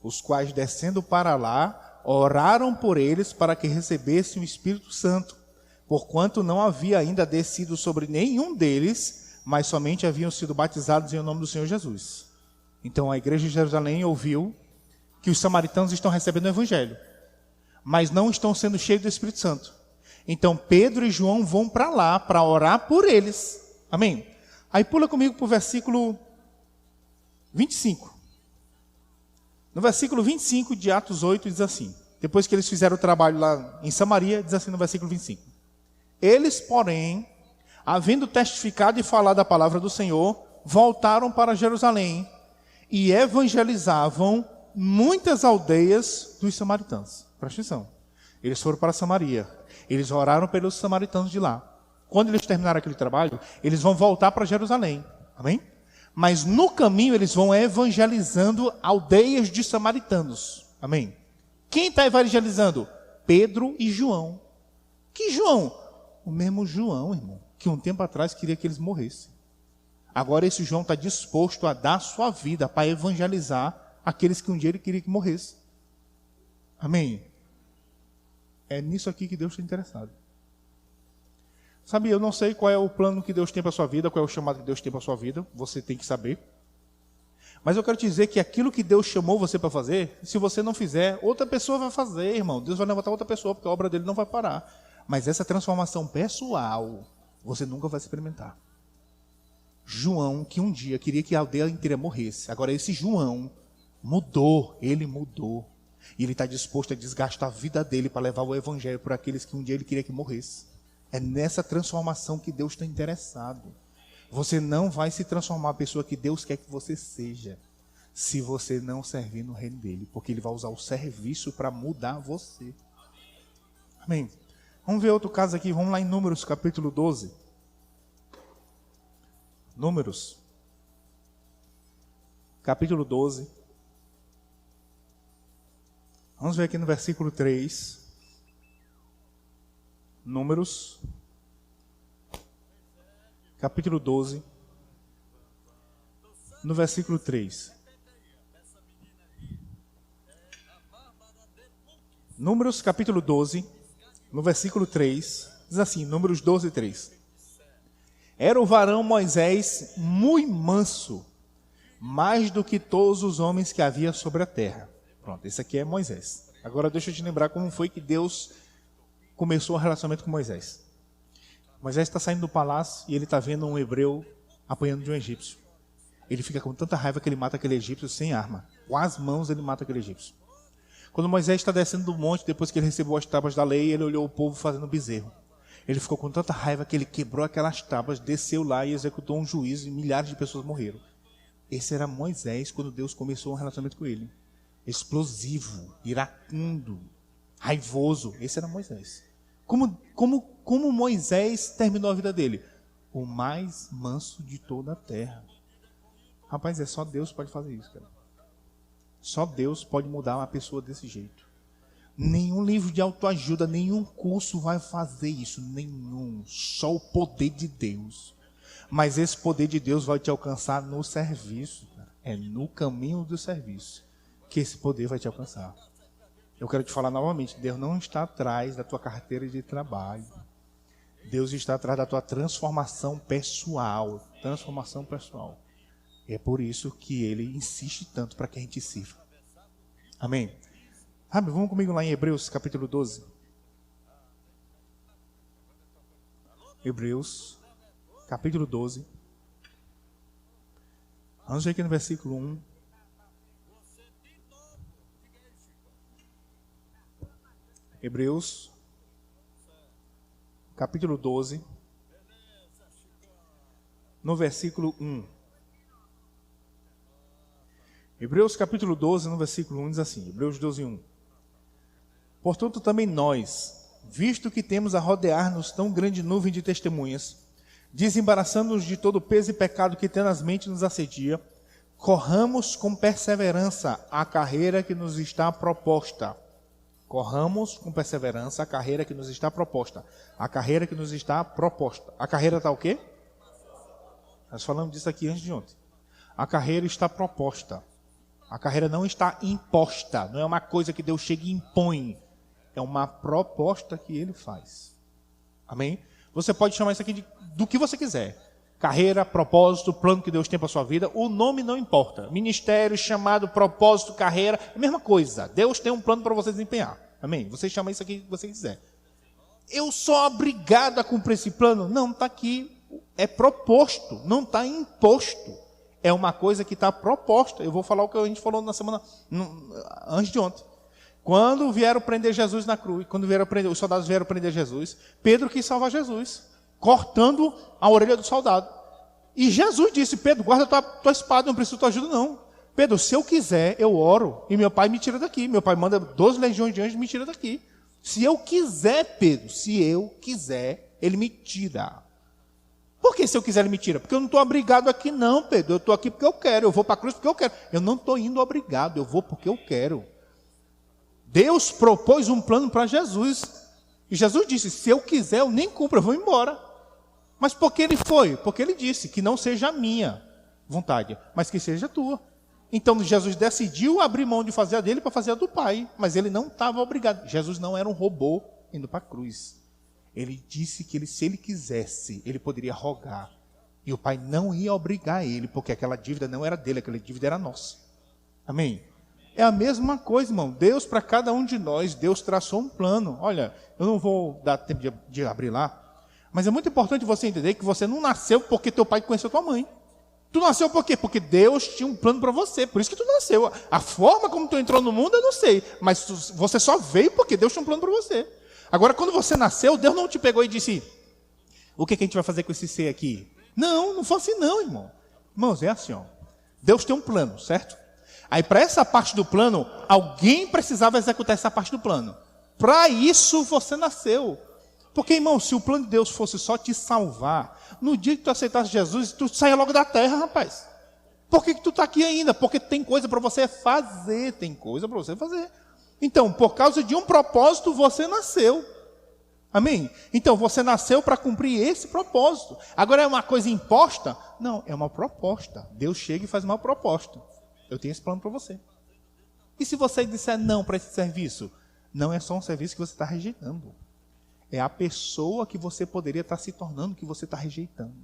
A: os quais, descendo para lá, oraram por eles para que recebessem o Espírito Santo, porquanto não havia ainda descido sobre nenhum deles, mas somente haviam sido batizados em nome do Senhor Jesus. Então a igreja de Jerusalém ouviu que os samaritanos estão recebendo o evangelho, mas não estão sendo cheios do Espírito Santo. Então Pedro e João vão para lá para orar por eles. Amém? Aí pula comigo para o versículo 25. No versículo 25 de Atos 8 diz assim, depois que eles fizeram o trabalho lá em Samaria, diz assim no versículo 25. Eles, porém, havendo testificado e falado a palavra do Senhor, voltaram para Jerusalém e evangelizavam muitas aldeias dos samaritanos. Presta atenção. Eles foram para Samaria. Eles oraram pelos samaritanos de lá. Quando eles terminaram aquele trabalho, eles vão voltar para Jerusalém. Amém? Mas no caminho eles vão evangelizando aldeias de samaritanos. Amém? Quem está evangelizando? Pedro e João. Que João? O mesmo João, irmão, que um tempo atrás queria que eles morressem. Agora esse João está disposto a dar sua vida para evangelizar aqueles que um dia ele queria que morressem. Amém? É nisso aqui que Deus está interessado. Sabe, eu não sei qual é o plano que Deus tem para a sua vida, qual é o chamado que Deus tem para a sua vida, você tem que saber. Mas eu quero te dizer que aquilo que Deus chamou você para fazer, se você não fizer, outra pessoa vai fazer, irmão. Deus vai levantar outra pessoa, porque a obra dele não vai parar. Mas essa transformação pessoal, você nunca vai experimentar. João, que um dia queria que a aldeia inteira morresse. Agora esse João mudou, ele mudou. E ele está disposto a desgastar a vida dele para levar o evangelho para aqueles que um dia ele queria que morresse. É nessa transformação que Deus está interessado. Você não vai se transformar a pessoa que Deus quer que você seja, se você não servir no reino dele, porque ele vai usar o serviço para mudar você. Amém? Vamos ver outro caso aqui, vamos lá em Números capítulo 12. Números capítulo 12. Vamos ver aqui no versículo 3. Números, capítulo 12, no versículo 3. Números, capítulo 12, no versículo 3, diz assim, Números 12, 3. Era o varão Moisés muito manso, mais do que todos os homens que havia sobre a terra. Pronto, esse aqui é Moisés. Agora deixa eu te lembrar como foi que Deus começou o relacionamento com Moisés. Moisés está saindo do palácio e ele está vendo um hebreu apanhando de um egípcio. Ele fica com tanta raiva que ele mata aquele egípcio sem arma. Com as mãos ele mata aquele egípcio. Quando Moisés está descendo do monte, depois que ele recebeu as tábuas da lei, ele olhou o povo fazendo bezerro. Ele ficou com tanta raiva que ele quebrou aquelas tábuas, desceu lá e executou um juízo e milhares de pessoas morreram. Esse era Moisés quando Deus começou um relacionamento com ele. Explosivo, iracundo, raivoso. Esse era Moisés. Como Moisés terminou a vida dele? O mais manso de toda a terra. Rapaz, é só Deus que pode fazer isso, cara. Só Deus pode mudar uma pessoa desse jeito. Nenhum livro de autoajuda, nenhum curso vai fazer isso. Nenhum. Só o poder de Deus. Mas esse poder de Deus vai te alcançar no serviço, cara. É no caminho do serviço que esse poder vai te alcançar. Eu quero te falar novamente, Deus não está atrás da tua carteira de trabalho. Deus está atrás da tua transformação pessoal. Transformação pessoal. E é por isso que Ele insiste tanto para que a gente sirva. Amém? Vamos comigo lá em Hebreus capítulo 12. Hebreus capítulo 12. Vamos ver aqui no versículo 1. Hebreus, capítulo 12, no versículo 1. Hebreus, capítulo 12, no versículo 1, diz assim, Hebreus 12, 1. Portanto, também nós, visto que temos a rodear-nos tão grande nuvem de testemunhas, desembaraçando-nos de todo o peso e pecado que tenazmente nos assedia, corramos com perseverança a carreira que nos está proposta. Corramos com perseverança a carreira que nos está proposta. A carreira que nos está proposta. A carreira está o quê? Nós falamos disso aqui antes de ontem. A carreira está proposta. A carreira não está imposta. Não é uma coisa que Deus chega e impõe. É uma proposta que Ele faz. Amém? Você pode chamar isso aqui do que você quiser. carreira, propósito, plano que Deus tem para a sua vida, o nome não importa. Ministério, chamado, propósito, carreira, é a mesma coisa. Deus tem um plano para você desempenhar. Amém? Você chama isso aqui que você quiser. Eu sou obrigado a cumprir esse plano? Não, está aqui. É proposto, não está imposto. É uma coisa que está proposta. Eu vou falar o que a gente falou na semana antes de ontem. Quando vieram prender Jesus na cruz, quando os soldados vieram prender Jesus, Pedro quis salvar Jesus, cortando a orelha do soldado. E Jesus disse: Pedro, guarda tua espada, não preciso da tua ajuda não. Pedro, se eu quiser, eu oro e meu pai me tira daqui. Meu pai manda 12 legiões de anjos e me tira daqui. Se eu quiser, Pedro, se eu quiser, ele me tira. Por que se eu quiser ele me tira? Porque eu não estou obrigado aqui não, Pedro. Eu estou aqui porque eu quero. Eu vou para a cruz porque eu quero. Eu não estou indo obrigado, eu vou porque eu quero. Deus propôs um plano para Jesus. E Jesus disse: se eu quiser, eu nem cumpro, eu vou embora. Mas por que ele foi? Porque ele disse que não seja a minha vontade, mas que seja a tua. Então Jesus decidiu abrir mão de fazer a dele para fazer a do Pai. Mas ele não estava obrigado. Jesus não era um robô indo para a cruz. Ele disse que se ele quisesse, ele poderia rogar. E o Pai não ia obrigar ele, porque aquela dívida não era dele, aquela dívida era nossa. Amém? É a mesma coisa, irmão. Deus, para cada um de nós, Deus traçou um plano. Olha, eu não vou dar tempo de abrir lá, mas é muito importante você entender que você não nasceu porque teu pai conheceu tua mãe. Tu nasceu por quê? Porque Deus tinha um plano para você, por isso que tu nasceu. A forma como tu entrou no mundo, eu não sei, mas você só veio porque Deus tinha um plano para você. Agora, quando você nasceu, Deus não te pegou e disse: o que a gente vai fazer com esse ser aqui? Não foi assim não, irmão. Irmãos, é assim, ó. Deus tem um plano, certo? Aí, para essa parte do plano, alguém precisava executar essa parte do plano. Para isso, você nasceu. Porque, irmão, se o plano de Deus fosse só te salvar, no dia que tu aceitasse Jesus, tu saia logo da terra, rapaz. Por que tu está aqui ainda? Porque tem coisa para você fazer, Então, por causa de um propósito, você nasceu. Amém? Então, você nasceu para cumprir esse propósito. Agora, é uma coisa imposta? Não, é uma proposta. Deus chega e faz uma proposta. Eu tenho esse plano para você. E se você disser não para esse serviço? Não é só um serviço que você está rejeitando. É a pessoa que você poderia estar se tornando que você está rejeitando.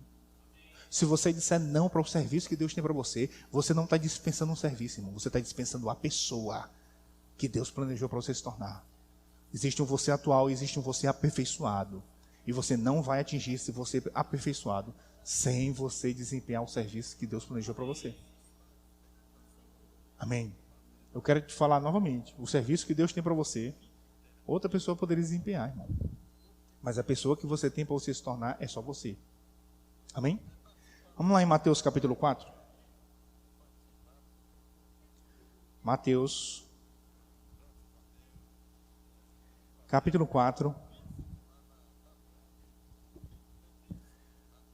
A: Se você disser não para o serviço que Deus tem para você, você não está dispensando um serviço, irmão. Você está dispensando a pessoa que Deus planejou para você se tornar. Existe um você atual e existe um você aperfeiçoado. E você não vai atingir esse você aperfeiçoado sem você desempenhar o serviço que Deus planejou para você. Amém? Eu quero te falar novamente. O serviço que Deus tem para você, outra pessoa poderia desempenhar, irmão. Mas a pessoa que você tem para você se tornar é só você. Amém? Vamos lá em Mateus capítulo 4. Mateus capítulo 4.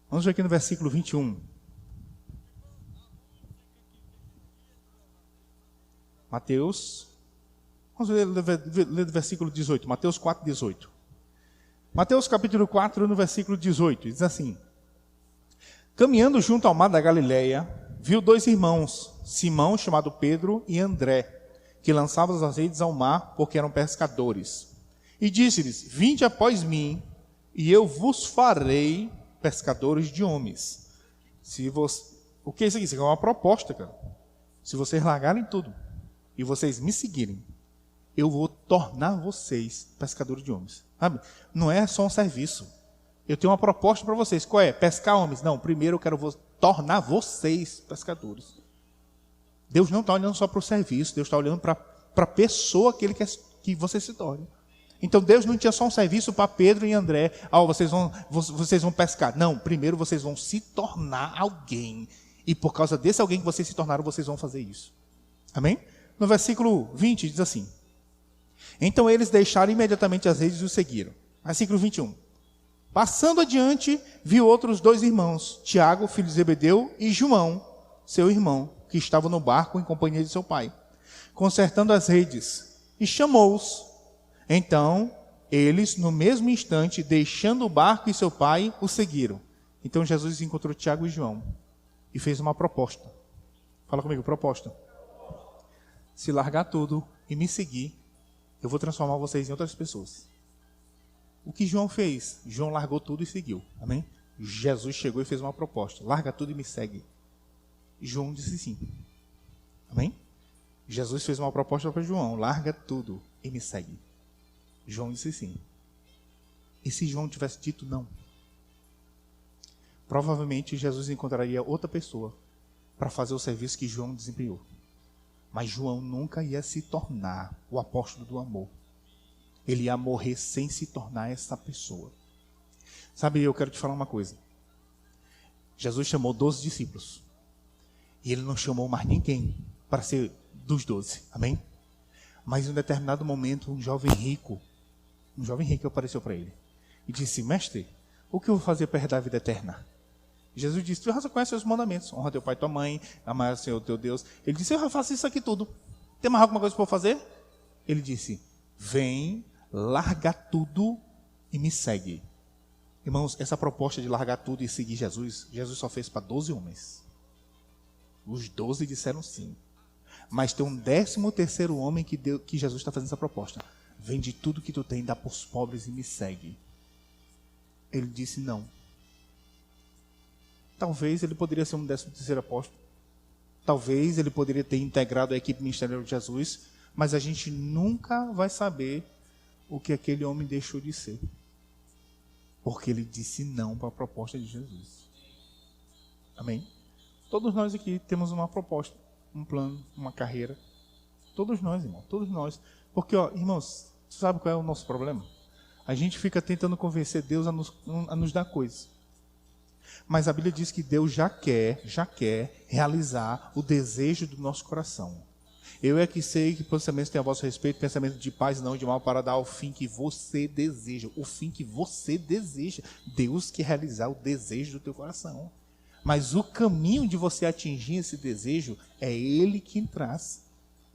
A: Vamos ver aqui no versículo 21. Mateus, vamos ler do versículo 18. Mateus 4, 18. Mateus capítulo 4, no versículo 18, diz assim: caminhando junto ao mar da Galileia, viu dois irmãos, Simão, chamado Pedro, e André, que lançavam as redes ao mar, porque eram pescadores. E disse-lhes: vinde após mim, e eu vos farei pescadores de homens. O que é isso aqui? Isso aqui é uma proposta, cara. Se vocês largarem tudo, e vocês me seguirem, eu vou tornar vocês pescadores de homens. Sabe? Não é só um serviço. Eu tenho uma proposta para vocês. Qual é? Pescar homens? Não, primeiro eu quero tornar vocês pescadores. Deus não está olhando só para o serviço, Deus está olhando para a pessoa que Ele quer que você se torne. Então Deus não tinha só um serviço para Pedro e André. Vocês vão pescar. Não, primeiro vocês vão se tornar alguém. E por causa desse alguém que vocês se tornaram, vocês vão fazer isso. Amém? No versículo 20 diz assim: então eles deixaram imediatamente as redes e o seguiram. Versículo 21. Passando adiante, viu outros dois irmãos, Tiago, filho de Zebedeu, e João, seu irmão, que estavam no barco em companhia de seu pai, consertando as redes, e chamou-os. Então, eles, no mesmo instante, deixando o barco e seu pai, o seguiram. Então Jesus encontrou Tiago e João e fez uma proposta. Fala comigo, proposta. Se largar tudo e me seguir, eu vou transformar vocês em outras pessoas. O que João fez? João largou tudo e seguiu. Amém? Jesus chegou e fez uma proposta: larga tudo e me segue. João disse sim. Amém? Jesus fez uma proposta para João: larga tudo e me segue. João disse sim. E se João tivesse dito não? Provavelmente Jesus encontraria outra pessoa para fazer o serviço que João desempenhou. Mas João nunca ia se tornar o apóstolo do amor. Ele ia morrer sem se tornar essa pessoa. Sabe, eu quero te falar uma coisa. Jesus chamou 12 discípulos. E ele não chamou mais ninguém para ser dos 12. Amém? Mas em um determinado momento, um jovem rico apareceu para ele. E disse: mestre, o que eu vou fazer para herdar a vida eterna? Jesus disse: tu já conhece os mandamentos. Honra teu pai e tua mãe, amar o Senhor teu Deus. Ele disse: eu já faço isso aqui tudo. Tem mais alguma coisa para eu fazer? Ele disse: vem, larga tudo e me segue. Irmãos, essa proposta de largar tudo e seguir Jesus, Jesus só fez para 12 homens. Os 12 disseram sim. Mas tem um 13º homem que Jesus está fazendo essa proposta. Vende tudo que tu tem, dá para os pobres e me segue. Ele disse não. Talvez ele poderia ser um 13º apóstolo. Talvez ele poderia ter integrado a equipe ministerial de Jesus. Mas a gente nunca vai saber o que aquele homem deixou de ser. Porque ele disse não para a proposta de Jesus. Amém? Todos nós aqui temos uma proposta, um plano, uma carreira. Todos nós, irmão, todos nós. Porque, irmãos, sabe qual é o nosso problema? A gente fica tentando convencer Deus a nos dar coisas. Mas a Bíblia diz que Deus já quer realizar o desejo do nosso coração. Eu é que sei que pensamentos têm a vosso respeito, pensamento de paz, não de mal, para dar o fim que você deseja. O fim que você deseja. Deus quer realizar o desejo do teu coração. Mas o caminho de você atingir esse desejo é Ele quem traz.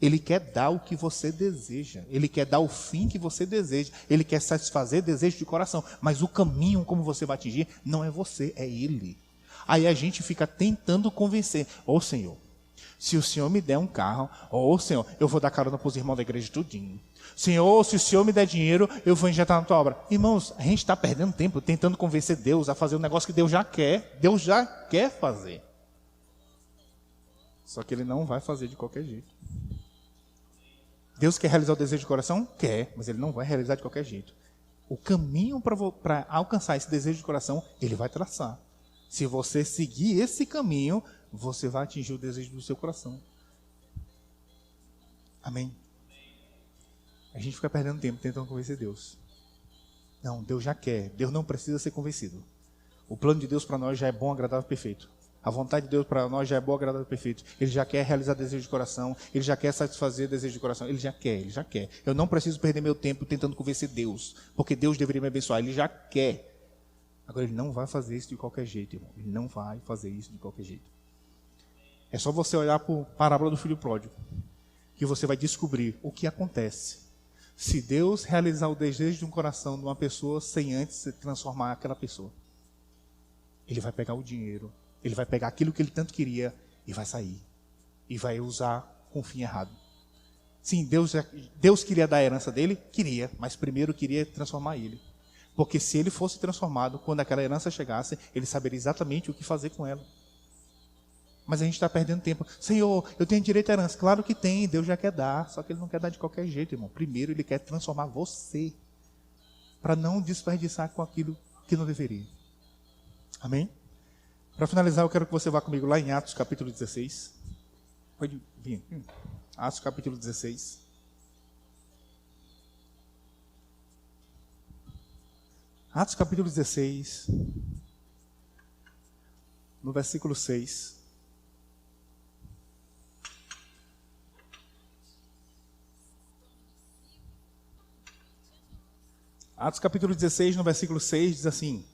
A: Ele quer dar o que você deseja. Ele quer dar o fim que você deseja. Ele quer satisfazer desejo de coração. Mas o caminho como você vai atingir não é você, é Ele. Aí a gente fica tentando convencer. Ô Senhor, se o Senhor me der um carro, ô Senhor, eu vou dar carona para os irmãos da igreja tudinho. Senhor, se o Senhor me der dinheiro, eu vou injetar na tua obra. Irmãos, a gente está perdendo tempo tentando convencer Deus a fazer um negócio que Deus já quer. Deus já quer fazer. Só que Ele não vai fazer de qualquer jeito. Deus quer realizar o desejo de coração? Quer, mas Ele não vai realizar de qualquer jeito. O caminho para alcançar esse desejo de coração, Ele vai traçar. Se você seguir esse caminho, você vai atingir o desejo do seu coração. Amém? A gente fica perdendo tempo tentando convencer Deus. Não, Deus já quer. Deus não precisa ser convencido. O plano de Deus para nós já é bom, agradável e perfeito. A vontade de Deus para nós já é boa, agradável e perfeito. Ele já quer realizar desejo de coração. Ele já quer satisfazer desejo de coração. Ele já quer. Eu não preciso perder meu tempo tentando convencer Deus. Porque Deus deveria me abençoar. Ele já quer. Agora, Ele não vai fazer isso de qualquer jeito, irmão. Ele não vai fazer isso de qualquer jeito. É só você olhar para a parábola do filho pródigo, que você vai descobrir o que acontece se Deus realizar o desejo de um coração de uma pessoa sem antes transformar aquela pessoa. Ele vai pegar o dinheiro, ele vai pegar aquilo que ele tanto queria e vai sair. E vai usar com o fim errado. Sim, Deus queria dar a herança dele? Queria, mas primeiro queria transformar ele. Porque se ele fosse transformado, quando aquela herança chegasse, ele saberia exatamente o que fazer com ela. Mas a gente está perdendo tempo. Senhor, eu tenho direito à herança. Claro que tem, Deus já quer dar. Só que Ele não quer dar de qualquer jeito, irmão. Primeiro Ele quer transformar você. Para não desperdiçar com aquilo que não deveria. Amém? Para finalizar, eu quero que você vá comigo lá em Atos capítulo 16. Pode vir. Atos capítulo 16. Atos capítulo 16. No versículo 6. Atos capítulo 16, no versículo 6, diz assim.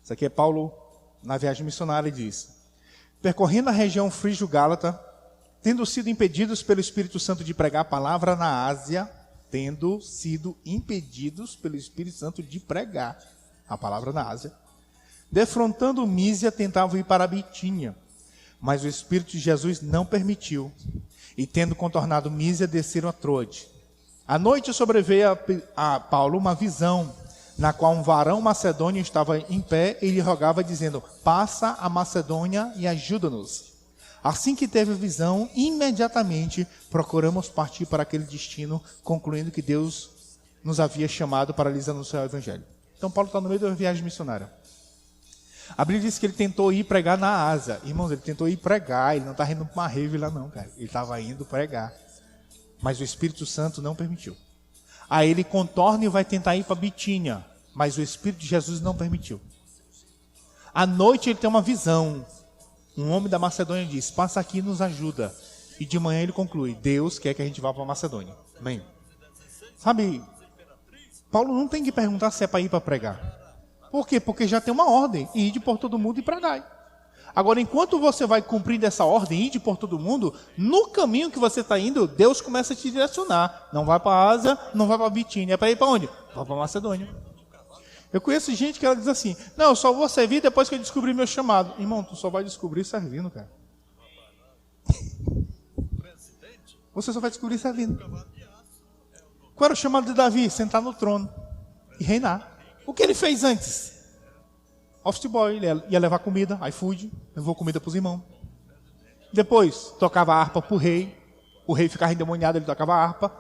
A: Isso aqui é Paulo na viagem missionária, ele diz: percorrendo a região frígio-gálata, tendo sido impedidos pelo Espírito Santo de pregar a palavra na Ásia, tendo sido impedidos pelo Espírito Santo de pregar a palavra na Ásia, defrontando Mísia, tentavam ir para a Bitínia, mas o Espírito de Jesus não permitiu, e tendo contornado Mísia, desceram a Troade. À noite sobreveio a Paulo uma visão, na qual um varão macedônio estava em pé e lhe rogava, dizendo: passa a Macedônia e ajuda-nos. Assim que teve a visão, imediatamente procuramos partir para aquele destino, concluindo que Deus nos havia chamado para lhes anunciar o Evangelho. Então Paulo está no meio da viagem missionária. A Bíblia diz que ele tentou ir pregar na Ásia. Irmãos, ele tentou ir pregar, ele não estava indo para uma rave lá não, cara. Ele estava indo pregar. Mas o Espírito Santo não permitiu. Aí ele contorna e vai tentar ir para Bitínia, mas o Espírito de Jesus não permitiu. À noite ele tem uma visão. Um homem da Macedônia diz: passa aqui e nos ajuda. E de manhã ele conclui: Deus quer que a gente vá para a Macedônia. Amém. Sabe, Paulo não tem que perguntar se é para ir para pregar. Por quê? Porque já tem uma ordem: ide por todo mundo e pregai. Agora, enquanto você vai cumprindo essa ordem, ide por todo mundo, no caminho que você está indo, Deus começa a te direcionar. Não vai para a Ásia, não vai para a Bitínia. É para ir para onde? Vai para a Macedônia. Eu conheço gente que ela diz assim: não, eu só vou servir depois que eu descobrir meu chamado. Irmão, tu só vai descobrir servindo, cara. Você só vai descobrir servindo. Qual era o chamado de Davi? Sentar no trono e reinar. O que ele fez antes? Office boy, ele ia levar comida, iFood, levou comida para os irmãos. Depois, tocava a harpa para o rei ficava endemoniado, ele tocava a harpa.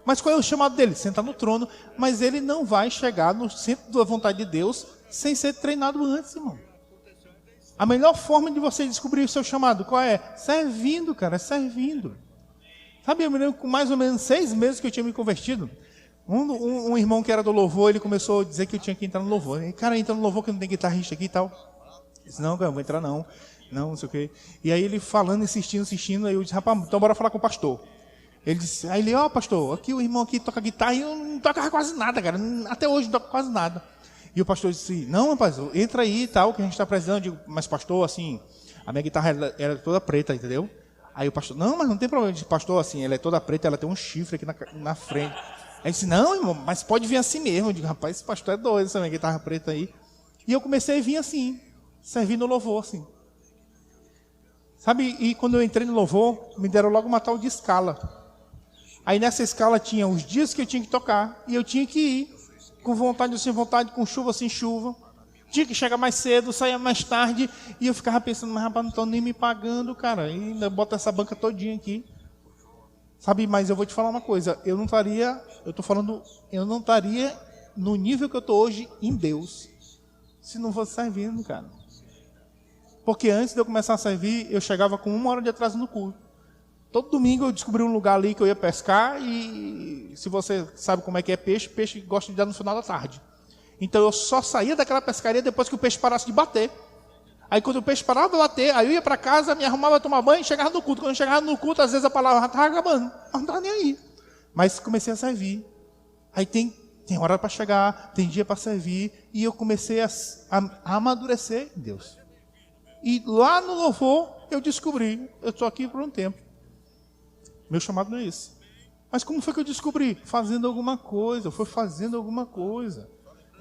A: Mas qual é o chamado dele? Sentar no trono, mas ele não vai chegar no centro da vontade de Deus sem ser treinado antes, irmão. A melhor forma de você descobrir o seu chamado, qual é? Servindo, cara, servindo. Sabe, eu me lembro com mais ou menos 6 meses que eu tinha me convertido. Um irmão que era do louvor, ele começou a dizer que eu tinha que entrar no louvor. E, cara, entra no louvor que não tem guitarrista aqui e tal. Eu disse: não, cara, não vou entrar não. Não sei o quê. E aí ele falando, insistindo, aí eu disse: rapaz, então bora falar com o pastor. Ele disse, aí ele: ó, pastor, aqui o irmão aqui toca guitarra e eu não tocava quase nada, cara. Até hoje não toco quase nada. E o pastor disse: não, rapaz, entra aí e tal, que a gente está precisando. Eu digo: mas pastor, assim, a minha guitarra era toda preta, entendeu? Aí o pastor: não, mas não tem problema. Eu disse: pastor, assim, ela é toda preta, ela tem um chifre aqui na frente. Aí disse: não, irmão, mas pode vir assim mesmo. Eu digo: rapaz, esse pastor é doido, essa minha guitarra preta aí. E eu comecei a vir assim, servindo no louvor, assim. Sabe, e quando eu entrei no louvor, me deram logo uma tal de escala. Aí nessa escala tinha os dias que eu tinha que tocar, e eu tinha que ir, com vontade ou sem vontade, com chuva ou sem chuva. Tinha que chegar mais cedo, sair mais tarde, e eu ficava pensando: mas rapaz, não estão nem me pagando, cara, e ainda bota essa banca todinha aqui. Sabe, mas eu vou te falar uma coisa, eu não estaria no nível que eu estou hoje em Deus, se não fosse servindo, cara. Porque antes de eu começar a servir, eu chegava com 1 hora de atraso no culto. Todo domingo eu descobri um lugar ali que eu ia pescar, e se você sabe como é que é peixe gosta de dar no final da tarde. Então eu só saía daquela pescaria depois que o peixe parasse de bater. Aí quando o peixe parava de bater, aí eu ia para casa, me arrumava, tomar banho e chegava no culto. Quando eu chegava no culto, às vezes a palavra já estava acabando, mas não estava nem aí. Mas comecei a servir. Aí tem hora para chegar, tem dia para servir, e eu comecei a amadurecer em Deus. E lá no louvor eu descobri: eu estou aqui por um tempo. Meu chamado não é esse. Mas como foi que eu descobri? Fazendo alguma coisa, foi fazendo alguma coisa.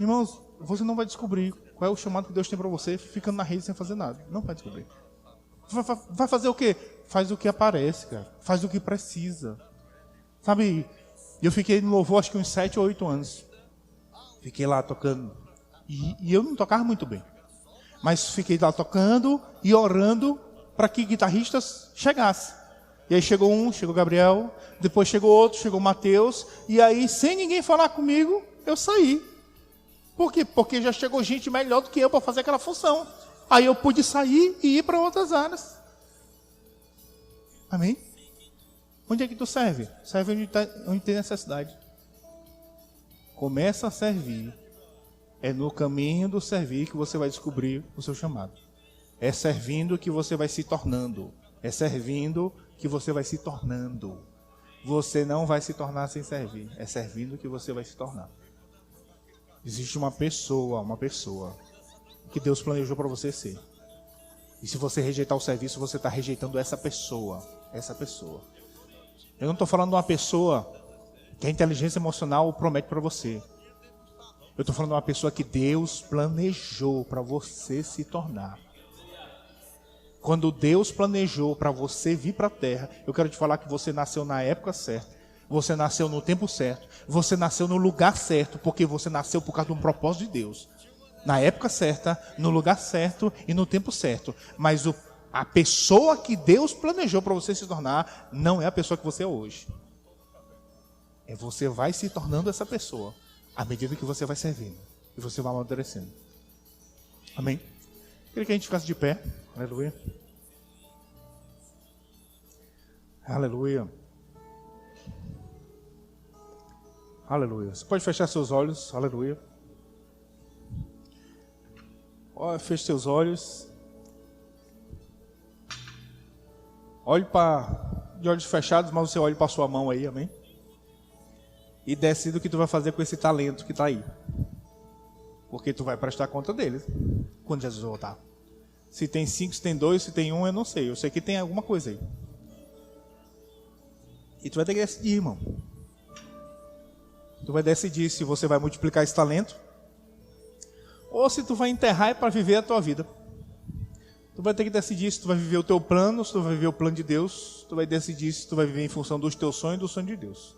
A: Irmãos, você não vai descobrir qual é o chamado que Deus tem para você ficando na rede sem fazer nada. Não vai descobrir. Vai fazer o quê? Faz o que aparece, cara. Faz o que precisa. Sabe, eu fiquei no louvor acho que uns 7 ou 8 anos. Fiquei lá tocando. E eu não tocava muito bem. Mas fiquei lá tocando e orando para que guitarristas chegassem. E aí chegou o Gabriel, depois chegou outro, chegou o Mateus, e aí, sem ninguém falar comigo, eu saí. Por quê? Porque já chegou gente melhor do que eu para fazer aquela função. Aí eu pude sair e ir para outras áreas. Amém? Onde é que tu serve? Serve onde tem necessidade. Começa a servir. É no caminho do servir que você vai descobrir o seu chamado. É servindo que você vai se tornando. É servindo que você vai se tornando. Você não vai se tornar sem servir. É servindo que você vai se tornar. Existe uma pessoa que Deus planejou para você ser. E se você rejeitar o serviço, você está rejeitando essa pessoa. Essa pessoa. Eu não estou falando de uma pessoa que a inteligência emocional promete para você. Eu estou falando de uma pessoa que Deus planejou para você se tornar. Quando Deus planejou para você vir para a terra, eu quero te falar que você nasceu na época certa. Você nasceu no tempo certo. Você nasceu no lugar certo, porque você nasceu por causa de um propósito de Deus. Na época certa, no lugar certo e no tempo certo. Mas a pessoa que Deus planejou para você se tornar não é a pessoa que você é hoje. Você vai se tornando essa pessoa à medida que você vai servindo e você vai amadurecendo. Amém? Queria que a gente ficasse de pé. Aleluia. Aleluia. Aleluia. Você pode fechar seus olhos. Aleluia. Feche seus olhos. Olhe de olhos fechados, mas você olhe para a sua mão aí, amém? E decida o que tu vai fazer com esse talento que está aí. Porque tu vai prestar conta dele quando Jesus voltar. Se tem 5, se tem 2, se tem 1, eu não sei. Eu sei que tem alguma coisa aí. E tu vai ter que decidir, irmão. Tu vai decidir se você vai multiplicar esse talento ou se tu vai enterrar para viver a tua vida. Tu vai ter que decidir se tu vai viver o teu plano, se tu vai viver o plano de Deus. Tu vai decidir se tu vai viver em função dos teus sonhos e do sonho de Deus.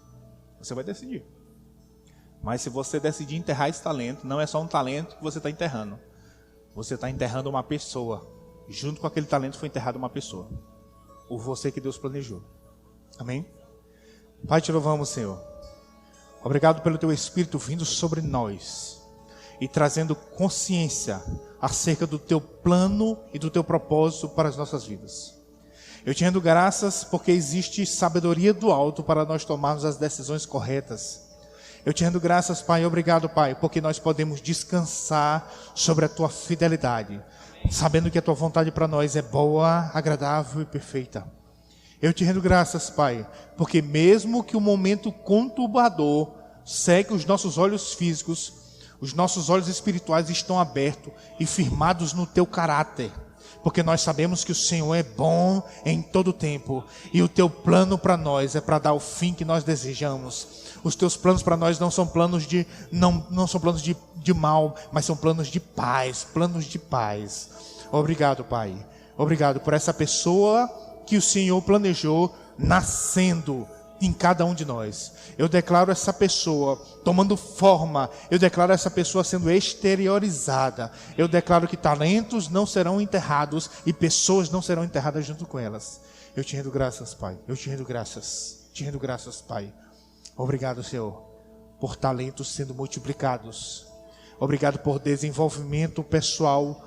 A: Você vai decidir. Mas se você decidir enterrar esse talento, não é só um talento que você está enterrando. Você está enterrando uma pessoa. Junto com aquele talento foi enterrada uma pessoa. O você que Deus planejou. Amém? Pai, te louvamos, Senhor. Obrigado pelo teu Espírito vindo sobre nós e trazendo consciência acerca do teu plano e do teu propósito para as nossas vidas. Eu te rendo graças porque existe sabedoria do alto para nós tomarmos as decisões corretas. Eu te rendo graças, Pai, obrigado, Pai, porque nós podemos descansar sobre a tua fidelidade, sabendo que a tua vontade para nós é boa, agradável e perfeita. Eu te rendo graças, Pai, porque mesmo que o momento conturbador segue os nossos olhos físicos, os nossos olhos espirituais estão abertos e firmados no teu caráter. Porque nós sabemos que o Senhor é bom em todo tempo. E o teu plano para nós é para dar o fim que nós desejamos. Os teus planos para nós não são planos não são planos de mal, mas são planos de paz. Planos de paz. Obrigado, Pai. Obrigado por essa pessoa que o Senhor planejou nascendo em cada um de nós. Eu declaro essa pessoa tomando forma. Eu declaro essa pessoa sendo exteriorizada. Eu declaro que talentos não serão enterrados e pessoas não serão enterradas junto com elas. Eu te rendo graças, Pai. Eu te rendo graças. Te rendo graças, Pai. Obrigado, Senhor, por talentos sendo multiplicados. Obrigado por desenvolvimento pessoal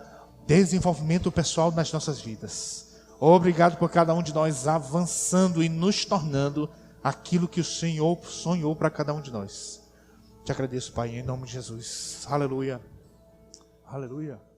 A: nas nossas vidas. Obrigado por cada um de nós avançando e nos tornando aquilo que o Senhor sonhou para cada um de nós. Te agradeço, Pai, em nome de Jesus. Aleluia. Aleluia.